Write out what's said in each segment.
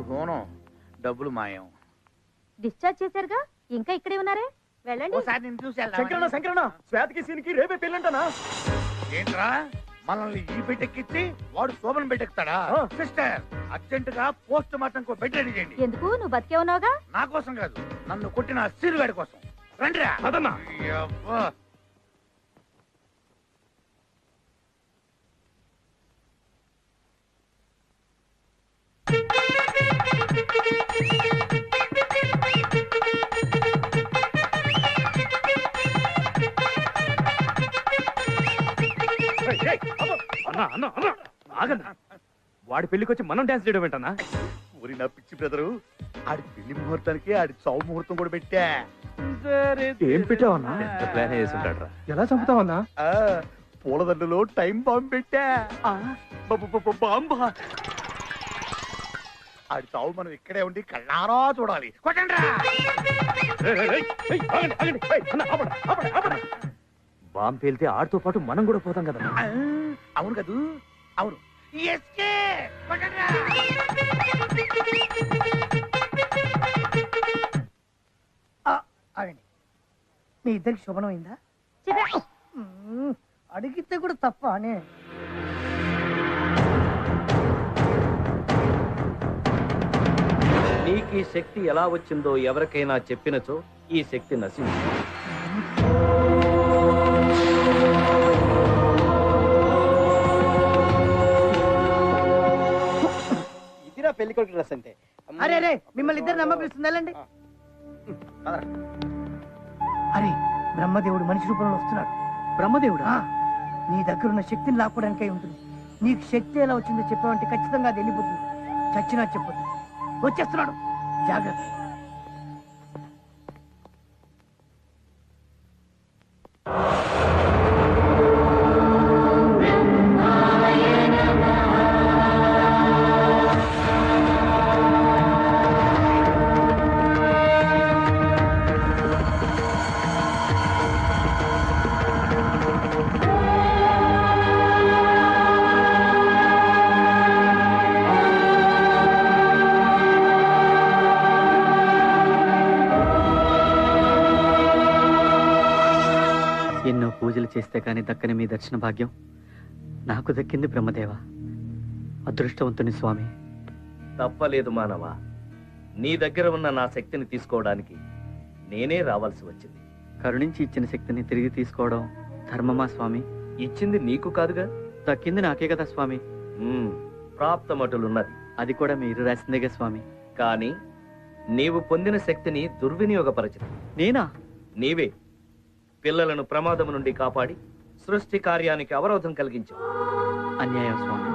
హోనం డబ్బులు మాయం. డిశ్చార్జ్ చేశారుగా, ఇంకా ఇక్కడే ఉన్నారే? వెళ్ళండి. ఓసారి నేను చూసి శంకరన్న శంకరన్న శ్వేతకి సీనికి రేపే పెళ్ళంటానా? ఏంట్రా మనల్ని ఈ బెడ్డెక్కిచ్చి వాడు శోభన బెడ్డెక్కుతాడా? సిస్టర్ అర్జెంట్ గా పోస్ట్ మార్టం కో బెడ్ రెడీ చేయండి. ఎందుకు? నువ్వు బతికే ఉన్నావుగా. నా కోసం కాదు, నన్ను కొట్టిన సీరుగాడి కోసం. రండిరా. అదన్నా అన్నా అన్నా అన్నా ఆగన్నా, వాడి పెళ్లికి వచ్చి మనం డాన్స్ చేయడం ఏంటన్నా? ఊరి నా పిచ్చి బ్రదరు, ఆడి పెళ్లి ముహూర్తానికి ఆడి చావు ముహూర్తం కూడా పెట్టా. ఏం పెట్టావన్నా? ప్లాన్ వేసి ఉంటాడు. ఎలా చంపుతావన్నా? పూలదండలో టైం బాంబు పెట్టా. బాంబా? ఆడి చావు మనం ఇక్కడే ఉండి కళ్ళారా చూడాలి. కొట్టండ్రా. బాంబు పేలితే ఆడితో పాటు మనం కూడా పోతాం కదా. అవును కదూ, అవును. ఆగండి, మీ ఇద్దరికి శుభనం అయిందా? అడిగితే కూడా తప్ప అనే. నీకు ఈ శక్తి ఎలా వచ్చిందో ఎవరికైనా చెప్పినచో ఈ శక్తి నశించు. ఇదిరా పెళ్లి కొడుకు డ్రెస్ అంటే. అరే అరే, మిమ్మల్ని ఇద్దరు నమ్మపిస్తుంది, వెళ్ళండి. అరే, బ్రహ్మదేవుడు మనిషి రూపంలో వస్తున్నాడు. బ్రహ్మదేవుడా? నీ దగ్గర ఉన్న శక్తిని లాక్కోవడానికై ఉంటుంది. నీకు శక్తి ఎలా వచ్చిందో చెప్పావంటే ఖచ్చితంగా అది వెళ్ళిపోతుంది. చచ్చినా చెప్పొద్దు. వచ్చేస్తున్నాడు, జాగ్రత్త. ఎన్నో పూజలు చేస్తే కానీ దక్కని మీ దర్శన భాగ్యం నాకు దక్కింది బ్రహ్మదేవ. అదృష్టవంతుని స్వామి. తప్పలేదు మానవ, నీ దగ్గర ఉన్న నా శక్తిని తీసుకోవడానికి నేనే రావాల్సి వచ్చింది. కరుణించి ఇచ్చిన శక్తిని తిరిగి తీసుకోవడం ధర్మమా స్వామి? ఇచ్చింది నీకు కాదుగా, దక్కింది నాకే కదా స్వామి. ప్రాప్తమటులున్నది, అది కూడా మీరు రాసిందేగా స్వామి. కానీ నీవు పొందిన శక్తిని దుర్వినియోగపరచదు. నేనా? నీవే పిల్లలను ప్రమాదం నుండి కాపాడి సృష్టి కార్యానికి అవరోధం కలిగించావు. అన్యాయం స్వామి.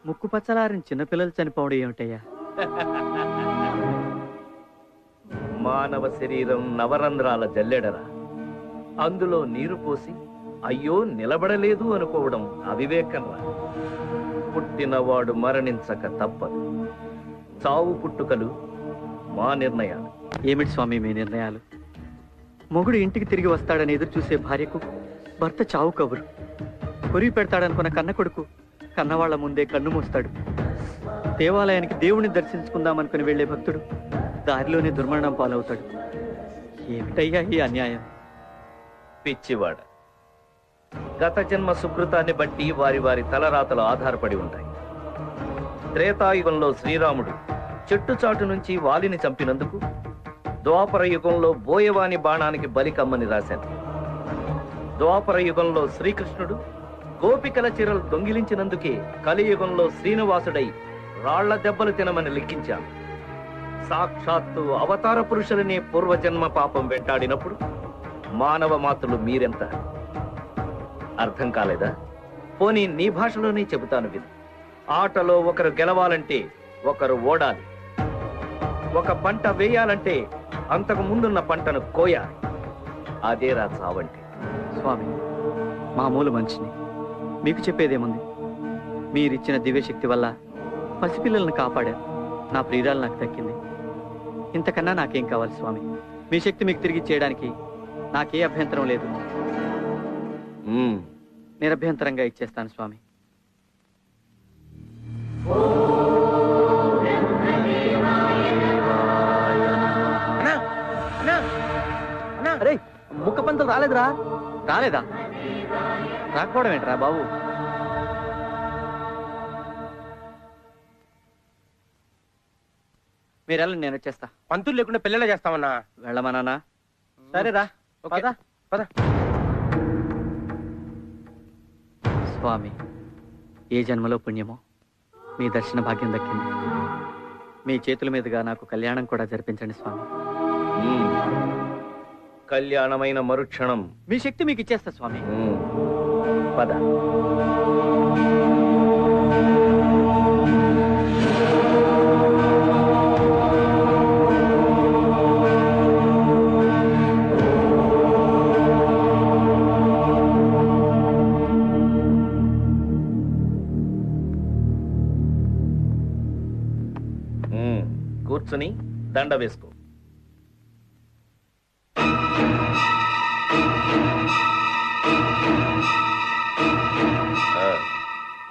ముక్కు పచ్చలారిన చిన్నపిల్లలు చనిపోవడం ఏమిటయ్యా? మానవ శరీరం నవరంధ్రాల జల్లెడరా, అందులో నీరు పోసి అయ్యో నిలబడలేదు అనుకోవడం అవివేకంరా. పుట్టినవాడు మరణించక తప్పదు. చావు పుట్టుకలు మా నిర్ణయాలు. ఏమిటి స్వామి మీ నిర్ణయాలు? మొగుడు ఇంటికి తిరిగి వస్తాడని ఎదురు చూసే భార్యకు భర్త చావు కబురు. కొరివి పెడతాడనుకున్న కన్న కొడుకు కన్నవాళ్ల ముందే కన్ను మూస్తాడు. దేవాలయానికి దేవుణ్ణి దర్శించుకుందామనుకుని వెళ్లే భక్తుడు దారిలోనే దుర్మరణం పాలవుతాడు. ఏమిటయ్యా ఈ అన్యాయం? పిచ్చివాడ, గత జన్మ సుకృతాన్ని బట్టి వారి వారి తలరాతలు ఆధారపడి ఉంటాయి. త్రేతాయుగంలో శ్రీరాముడు చెట్టుచాటు నుంచి వాలిని చంపినందుకు ద్వాపర యుగంలో బోయవాని బాణానికి బలి కమ్మని రాశాను. ద్వాపర యుగంలో శ్రీకృష్ణుడు గోపికల చీరలు దొంగిలించినందుకే కలియుగంలో శ్రీనివాసుడై రాళ్ల దెబ్బలు తినమని లిఖించాను. సాక్షాత్తు అవతార పురుషులనే పూర్వజన్మ పాపం వెంటాడినప్పుడు మానవ మాతృలు మీరెంత? అర్థం కాలేదా? పోనీ నీ భాషలోనే చెబుతాను విను. ఆటలో ఒకరు గెలవాలంటే ఒకరు ఓడాలి. ఒక పంట వేయాలంటే అంతకు ముందున్న పంటను కోయాలి. అదేరా చావంటే. స్వామి, మామూలు మనిషిని, మీకు చెప్పేదేముంది? మీరిచ్చిన దివ్యశక్తి వల్ల పసిపిల్లలను కాపాడారు. నా ప్రియురాలు నాకు దక్కింది. ఇంతకన్నా నాకేం కావాలి స్వామి? మీ శక్తి మీకు తిరిగి చేయడానికి నాకే అభ్యంతరం లేదు. నిరభ్యంతరంగా ఇచ్చేస్తాను స్వామి. రాలేదురా. రాలేదా? రాకపోవడం ఏంట్రా బాబు? మీరు వెళ్ళండి, నేను వచ్చేస్తా. పంతులు లేకుండా పిల్లలే చేస్తామన్నా. వెళ్ళమన్నా? సరేరా, ఓకే. పద. స్వామి, ఏ జన్మలో పుణ్యమో మీ దర్శన భాగ్యం దక్కింది. మీ చేతుల మీదుగా నాకు కళ్యాణం కూడా జరిపించండి స్వామి. కళ్యాణమైన మరుక్షణం మీ శక్తి మీకు ఇచ్చేస్తా స్వామి. పద. కూర్చుని దండ వేసుకో.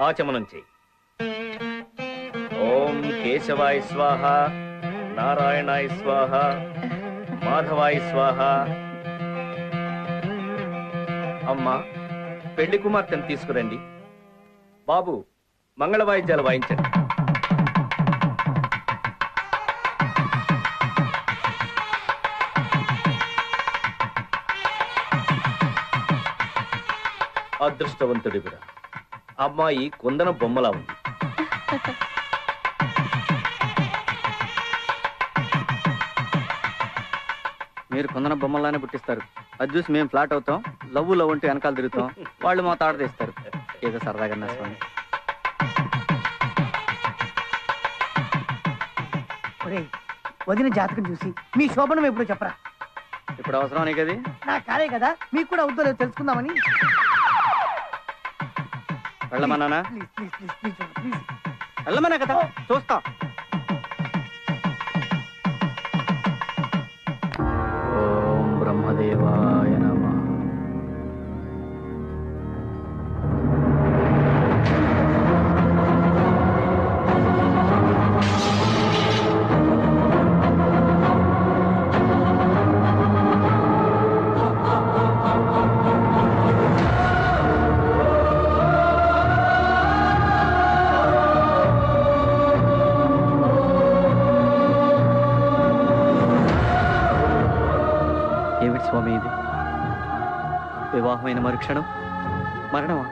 ఆచమనం చెయ్యి. ఓం కేశవాయ స్వాహ, నారాయణాయ స్వాహ, మాధవాయ స్వాహ. అమ్మా, పెళ్లి కుమార్తెను తీసుకురండి. బాబు, మంగళ వాయిద్యాలు వాయించండి. అదృష్టవంతుడి కూడా, అమ్మాయి కుందన బొమ్మలా ఉంది. మీరు కొందన బొమ్మలానే పుట్టిస్తారు. అది చూసి మేము ఫ్లాట్ అవుతాం, లవ్ లవ్ అంటే వెనకాల తిరుగుతాం, వాళ్ళు మా తాడ తీస్తారు. ఏదో సరదాగా నా స్వామి. వదిన జాతకం చూసి మీ శోభనం ఎప్పుడు చెప్పరా. ఇప్పుడు అవసరం అనే కదా, నా కాలే కదా, మీకు కూడా అవుతుందో లేదో తెలుసుకుందామని. వెళ్ళమన్నానా? Please please please please please. వెళ్ళమన్నా కదా, చూస్తా. ఓం బ్రహ్మదేవాయ నమః. ఏమిటి స్వామి ఇది? వివాహమైన మరుక్షణం మరణమా?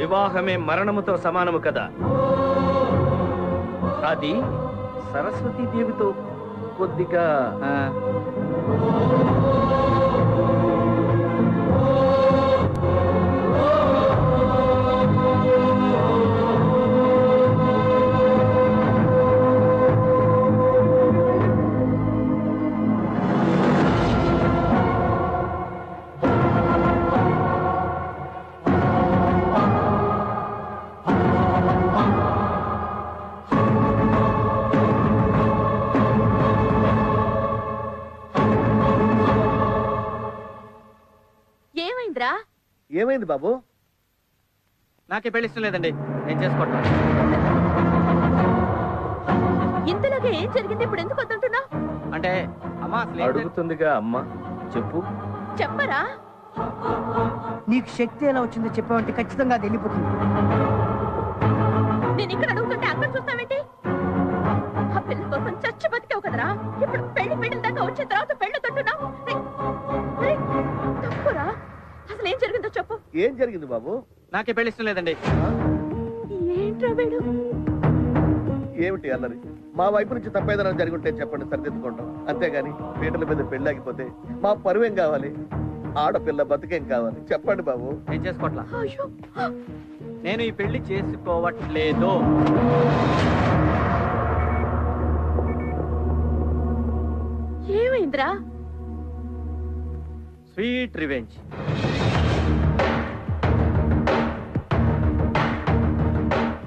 వివాహమే మరణముతో సమానము కదా. అది సరస్వతీదేవితో కొద్దిగా ఏమైంది బాబు? నాకే పెళ్లి ఇష్టం లేదండి, నేను చేసుకోవటం. ఇంతలోగా ఏం జరిగింది? ఇప్పుడు ఎందుకు వద్దంటున్నావు? అంటే అమ్మా అడుగుతుందిగా అమ్మ, చెప్పు. చెప్పరా? నీకు శక్తి ఎలా వచ్చిందో చెప్పావంటే ఖచ్చితంగా అది వెళ్ళిపోతుంది. నేను ఇక్కడ అడుగుతుంటే అక్కడ చూస్తావేంటి? ఆ పిల్ల కోసం చచ్చి బతికావు కదరా. ఇప్పుడు పెళ్లి దాకా వచ్చిన తర్వాత పెళ్లి తొట్టున్నావు. తప్పురా. అసలు ఏం జరిగిందో చెప్పు. ఏం జరిగింది బాబు? నాకే పెళ్లి ఇష్టం లేదండి. ఏంట్రా వీడు? ఏమిటి అల్లరి? మా వైపు నుంచి తప్పేదైనా జరుగుంటే చెప్పండి, సరిదిద్దుకుంటాం. అంతేగాని పీటల మీద పెళ్లి ఆగిపోతే మా పరువేం కావాలి? ఆడపిల్ల బతికేం కావాలి? చెప్పండి బాబు. నేను చేసుకోవట్లా. అయ్యో, నేను ఈ పెళ్లి చేసుకోవట్లేదు. ఏమైందిరా? Sweet revenge.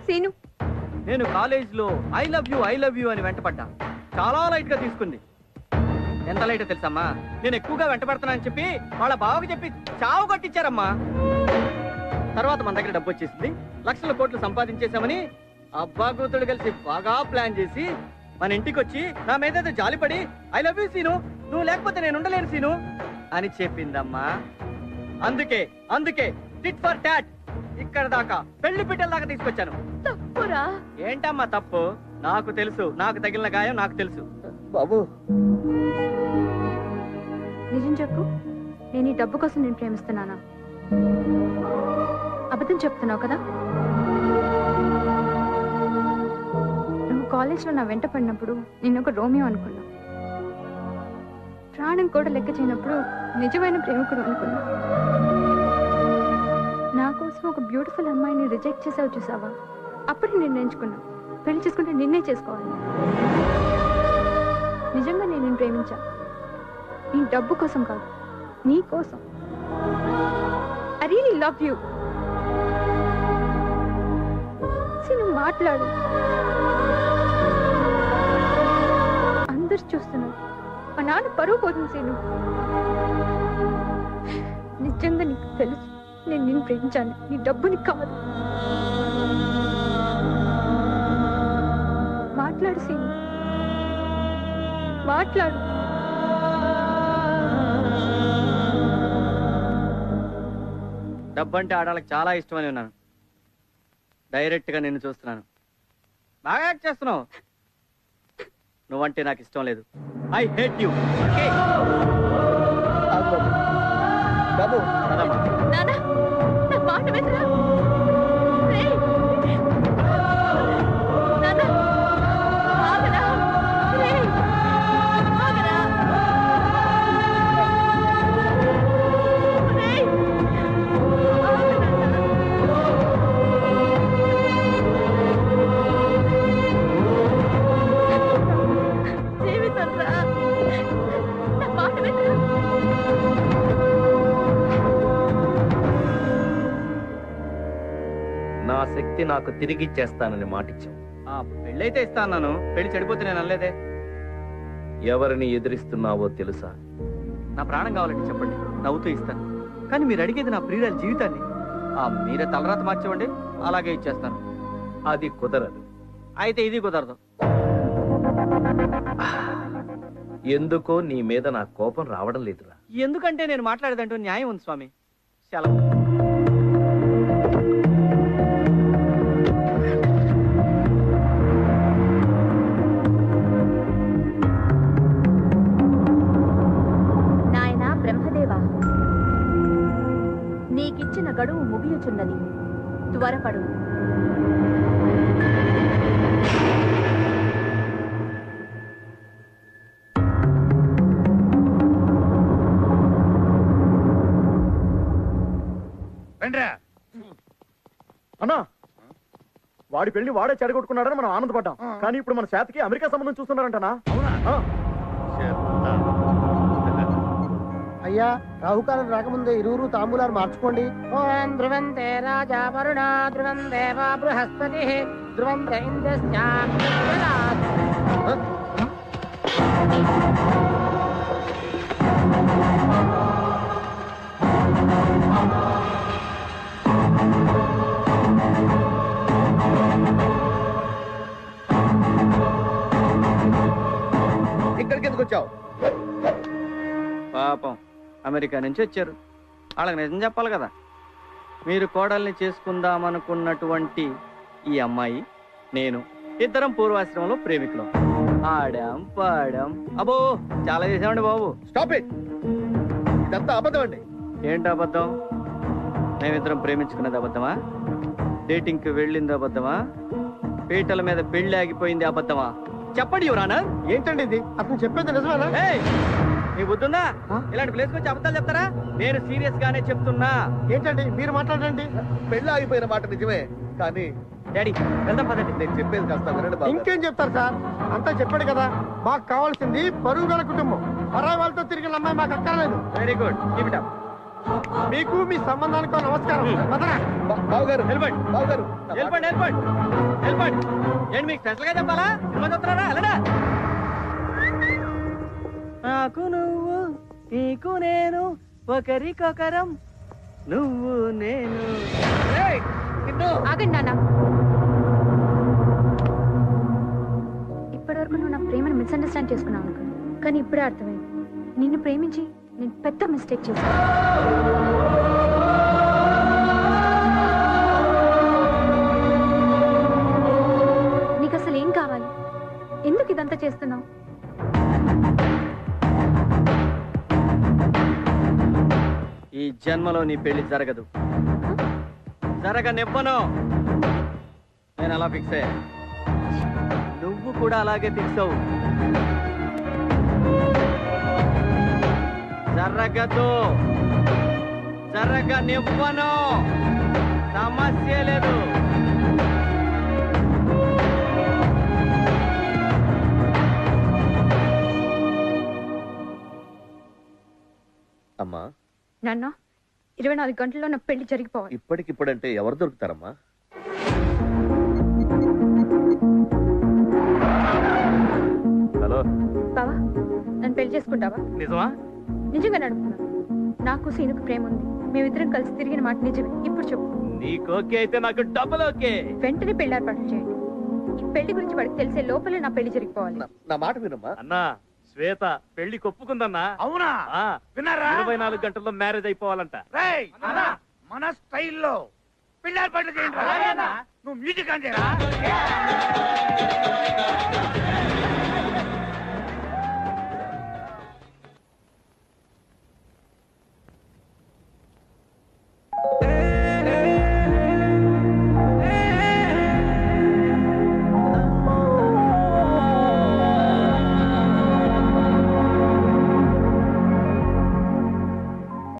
సీను, నేను కాలేజీలో ఐ లవ్ యూ అని వెంటపడ్డా. చాలా లైట్ గా తీసుకుంది. ఎంత లైట్ తెలుసమ్మా? నేను ఎక్కువగా వెంటపడుతున్నానని చెప్పి వాళ్ళ బావకి చెప్పి చావు కొట్టించారమ్మా. తర్వాత మన దగ్గర డబ్బు వచ్చేసింది, లక్షల కోట్లు సంపాదించేశామని అబ్బా కూతుడు కలిసి బాగా ప్లాన్ చేసి మన ఇంటికి వచ్చి నా మీద జాలిపడి ఐ లవ్ యూ సీను, నువ్వు లేకపోతే నేను ఉండలేను సీను అని చెప్పిందమ్మా. అందుకే అందుకే టిట్ ఫర్ టాట్ ఇక్కడ దాకా పెళ్లి పిట్టల దాకా తీసుకొచ్చాను. తప్పురా. ఏంటమ్మా తప్పు? నాకు తెలుసు, నాకు తగిలిన గాయం నాకు తెలుసు. బాబు నిజం చెప్పు, నేను ఈ డబ్బు కోసం నేను ప్రేమిస్తున్నానా? అబద్ధం చెప్తున్నావు కదా? నువ్వు కాలేజ్లో నా వెంట పడినప్పుడు నేను ఒక రోమియో అనుకున్నా. ప్రాణం కూడా లెక్క చేయనప్పుడు నిజమైన ప్రేమికుడు అనుకున్నా. నా కోసం ఒక బ్యూటిఫుల్ అమ్మాయిని రిజెక్ట్ చేసావు చూసావా? అప్పుడు నేను ఎంచుకున్నా పెళ్లి చేసుకుంటే నిన్నే చేసుకోవాలి. నిజంగా నేను నిన్ను ప్రేమించా. నీ డబ్బు కోసం కాదు, నీ కోసం. I really love you. నువ్వు మాట్లాడు. అందరు చూస్తున్నారు. మా నాన్న పరువు పోతుంది సీను. నిజంగా నీకు తెలుసు నేను నిన్ను ప్రేమించాను, నీ డబ్బుని కాదు. మాట్లాడు సీను, మాట్లాడు. డబ్బంటే ఆడాలకు చాలా ఇష్టమని ఉన్నాను. డైరెక్ట్ గా నిన్ను చూస్తున్నాను. బాగా యాక్ట్ చేస్తున్నావు. నువ్వంటే నాకు ఇష్టం లేదు. I hate you. ఆగు బాబు. బాబు నాన్న, నా మాట వినరా? రేయ్! నాన్న, ఆగరా? రేయ్! ఆగరా? రేయ్! జీవితం రా. నా మాట వినరా? నా శక్తి నాకు తిరిగిచ్చేస్తానని మాటిచ్చావు. పెళ్ళైతే ఇస్తాను. పెళ్లి చెడిపోతే నేను అనలేదే. ఎవరిని ఎదిరిస్తున్నావో తెలుసా? నా ప్రాణం కావాలంటే చెప్పండి, నవ్వుతూ ఇస్తాను. కానీ మీరు అడిగేది నా ప్రియురాల జీవితాన్ని. మీరే తలరాత మార్చేవండి, అలాగే ఇచ్చేస్తాను. అది కుదరదు. అయితే ఇది కుదరదు. ఎందుకో నీ మీద నా కోపం రావడం లేదురా. ఎందుకంటే నేను మాట్లాడేదంటూ న్యాయం ఉంది స్వామి. సెలవు. నాయనా బ్రహ్మదేవా, నీకిచ్చిన గడువు ముగియుచున్నది. త్వరపడు. అన్నా, వాడి పెళ్లి వాడే చెడగొట్టుకున్నాడని మనం ఆనందపడ్డాం. కానీ ఇప్పుడు మన శాతకి అమెరికా సంబంధం చూస్తున్నారంటనా? అయ్యా, రాహుకాలం రాకముందే ఇరువురు తాంబూలాలు మార్చుకోండి. ఓం ధ్రువంతే రాజా వరుణ, ధ్రువం దేవ బృహస్పతి, ధ్రువం ఇక్కడికి ఎందుకు వచ్చావు? పాపం అమెరికా నుంచి వచ్చారు. వాళ్ళకి నిజం చెప్పాలి కదా. మీరు కోడల్ని చేసుకుందామనుకున్నటువంటి ఈ అమ్మాయి నేను ఇద్దరం పూర్వాశ్రమంలో ప్రేమికులం. ఆడాం పాడాం, అబ్బో చాలా చేసామండి బాబు. Stop it. ఇదంతా అబద్ధం అండి. ఏంటి అబద్ధం? మేమిద్దరం ప్రేమించుకున్నది అబద్ధమా? డేటింగ్ కి వెళ్ళింది అబద్ధమా? పీటల మీద పెళ్లి ఆగిపోయింది అబద్ధమా? చెప్పండి యువరానర్. ఏంటండి ఇది? అతను చెప్పేది నిజమేనా? నీ బుద్ధుందా? ఇలాంటి ప్లేస్ వచ్చి అబద్ధాలు చెప్తారా? నేను సీరియస్ గానే చెప్తున్నా. ఏంటండి మీరు మాట్లాడండి. పెళ్ళి ఆగిపోయిన మాట నిజమే, కానీ డాడీ వెళ్దాం పదండి. నేను చెప్పేది కాస్త వినండి బాబు. ఇంకేం చెప్తారు సార్? అంతా చెప్పాడు కదా. మాకు కావాల్సింది పరువు గల కుటుంబం. పరాయి వాళ్ళతో తిరిగిన అమ్మాయి మాకు అక్కర్లేదు. Very good, keep it up. మీకు మీ సంబంధానికి నమస్కారం. బావగారు వెళ్ళిపోండి. బావగారు వెళ్ళిపోండి వెళ్ళిపోండి వెళ్ళిపోండి. ఏంటి మీకు స్పెషల్ గా చెప్పాలా? సినిమా చూస్తున్నారా? వెళ్ళడా. నాకు నువ్వు, నీకు నేను, ఒకరికొకరం, నువ్వు నేను. ఆగండి నాన్న. ఇప్పటివరకు నువ్వు నా ప్రేమను మిస్అండర్స్టాండ్ చేసుకున్నావు అనుకున్నా, కానీ ఇప్పుడే అర్థమైంది నిన్ను ప్రేమించి నేను పెద్ద మిస్టేక్ చేశాను. నీకు అసలు ఏం కావాలి? ఎందుకు ఇదంతా చేస్తున్నావు? ఈ జన్మలో నీ పెళ్లి జరగదు. జరగనివ్వను. నేను అలా ఫిక్స్ అయ్యా. నువ్వు కూడా అలాగే ఫిక్స్ అవ్వు. జరగదు. జరగనివ్వను. సమస్య లేదు. అమ్మా, నాన్న 24 గంటల్లో నా పెళ్లి జరిగిపోవాలి. ఇప్పటికిప్పుడంటే ఎవరు దొరుకుతారమ్మా? హలో, బావా, నన్ను పెళ్లి చేసుకుంటావా? నిజమా? నిజంగా నడుపుతున్నా. నాకు సీనుకు ప్రేమ ఉంది. మేమిద్దరం కలిసి తిరిగిన మాట నిజమే. ఇప్పుడు చెప్పు. నీకు ఓకే అయితే నాకు డబుల్ ఓకే. వెంటనే పెళ్లి ఏర్పాటు చేయండి. ఈ పెళ్లి గురించి వాడికి తెలిసే లోపలే నా పెళ్లి జరిగిపోవాలి. నా మాట వినమ్మా. అన్నా, శ్వేత పెళ్లి కొప్పుకుందన్నా. అవునా? విన్నారా? 24 గంటల్లో మ్యారేజ్ అయిపోవాలంట. రేయ్, మన స్టైల్లో పెళ్లి ఏర్పాట్లు చేయండి. నువ్వు మ్యూజిక్ అంటేరా?